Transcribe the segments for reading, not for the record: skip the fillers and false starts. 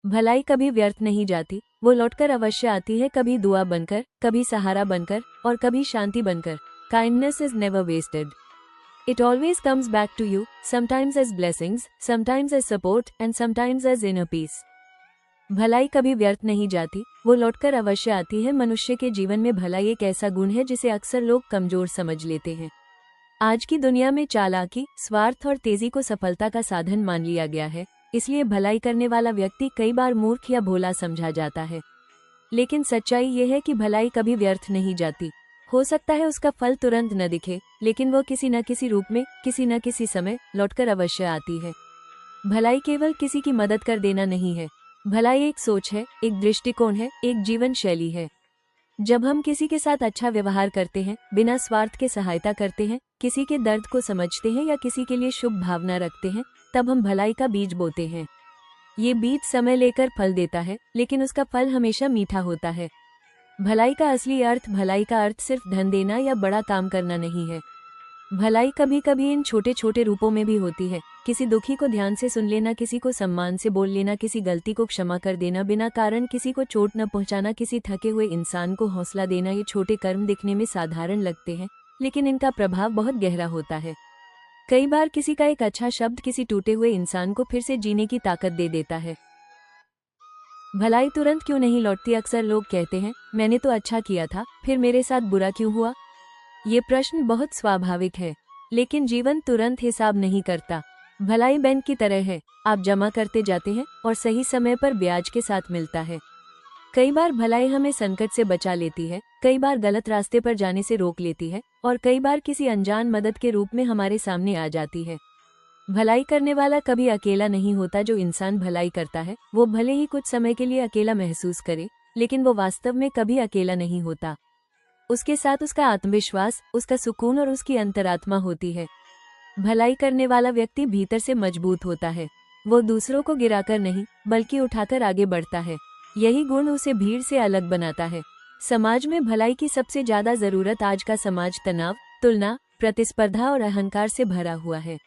भलाई कभी व्यर्थ नहीं जाती, वो लौटकर अवश्य आती है, कभी दुआ बनकर, कभी सहारा बनकर और कभी शांति बनकर। Kindness is never wasted, it always comes back to you, sometimes as blessings, sometimes as support and sometimes as inner peace. भलाई कभी व्यर्थ नहीं जाती, वो लौटकर अवश्य आती है। मनुष्य के जीवन में भलाई एक ऐसा गुण है जिसे अक्सर लोग कमजोर समझ लेते हैं। आज की दुनिया में चालाकी, स्वार्थ और तेजी को सफलता का साधन मान लिया गया है, इसलिए भलाई करने वाला व्यक्ति कई बार मूर्ख या भोला समझा जाता है। लेकिन सच्चाई ये है कि भलाई कभी व्यर्थ नहीं जाती। हो सकता है उसका फल तुरंत न दिखे, लेकिन वो किसी न किसी रूप में, किसी न किसी समय लौटकर अवश्य आती है। भलाई केवल किसी की मदद कर देना नहीं है, भलाई एक सोच है, एक दृष्टिकोण है, एक जीवन शैली है। जब हम किसी के साथ अच्छा व्यवहार करते हैं, बिना स्वार्थ के सहायता करते हैं, किसी के दर्द को समझते हैं या किसी के लिए शुभ भावना रखते हैं, तब हम भलाई का बीज बोते हैं। ये बीज समय लेकर फल देता है, लेकिन उसका फल हमेशा मीठा होता है। भलाई का असली अर्थ, भलाई का अर्थ सिर्फ धन देना या बड़ा काम करना नहीं है। भलाई कभी कभी इन छोटे छोटे रूपों में भी होती है। किसी दुखी को ध्यान से सुन लेना, किसी को सम्मान से बोल लेना, किसी गलती को क्षमा कर देना, बिना कारण किसी को चोट न पहुंचाना, किसी थके हुए इंसान को हौसला देना। ये छोटे कर्म दिखने में साधारण लगते हैं, लेकिन इनका प्रभाव बहुत गहरा होता है। कई बार किसी का एक अच्छा शब्द किसी टूटे हुए इंसान को फिर से जीने की ताकत दे देता है। भलाई तुरंत क्यों नहीं लौटती? अक्सर लोग कहते हैं, मैंने तो अच्छा किया था, फिर मेरे साथ बुरा क्यों हुआ? ये प्रश्न बहुत स्वाभाविक है, लेकिन जीवन तुरंत हिसाब नहीं करता। भलाई बैंक की तरह है, आप जमा करते जाते हैं और सही समय पर ब्याज के साथ मिलता है। कई बार भलाई हमें संकट से बचा लेती है, कई बार गलत रास्ते पर जाने से रोक लेती है और कई बार किसी अनजान मदद के रूप में हमारे सामने आ जाती है। भलाई करने वाला कभी अकेला नहीं होता। जो इंसान भलाई करता है, वो भले ही कुछ समय के लिए अकेला महसूस करे, लेकिन वो वास्तव में कभी अकेला नहीं होता। उसके साथ उसका आत्मविश्वास, उसका सुकून और उसकी अंतरात्मा होती है। भलाई करने वाला व्यक्ति भीतर से मजबूत होता है। वो दूसरों को गिराकर नहीं, बल्कि उठाकर आगे बढ़ता है। यही गुण उसे भीड़ से अलग बनाता है। समाज में भलाई की सबसे ज्यादा जरूरत आज का समाज तनाव, तुलना, प्रतिस्पर्धा और अहंकार से भरा हुआ है।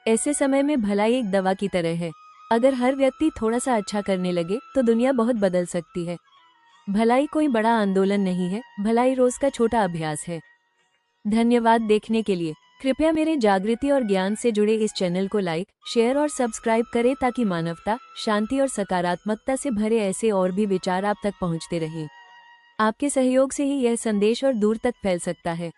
ऐसे समय में भलाई एक दवा की तरह है। अगर हर व्यक्ति थोड़ा सा अच्छा करने लगे तो दुनिया बहुत बदल सकती है। भलाई कोई बड़ा आंदोलन नहीं है, भलाई रोज का छोटा अभ्यास है। धन्यवाद देखने के लिए। कृपया मेरे जागृति और ज्ञान से जुड़े इस चैनल को लाइक, शेयर और सब्सक्राइब करें ताकि मानवता, शांति और सकारात्मकता से भरे ऐसे और भी विचार आप तक पहुंचते रहें। आपके सहयोग से ही यह संदेश और दूर तक फैल सकता है।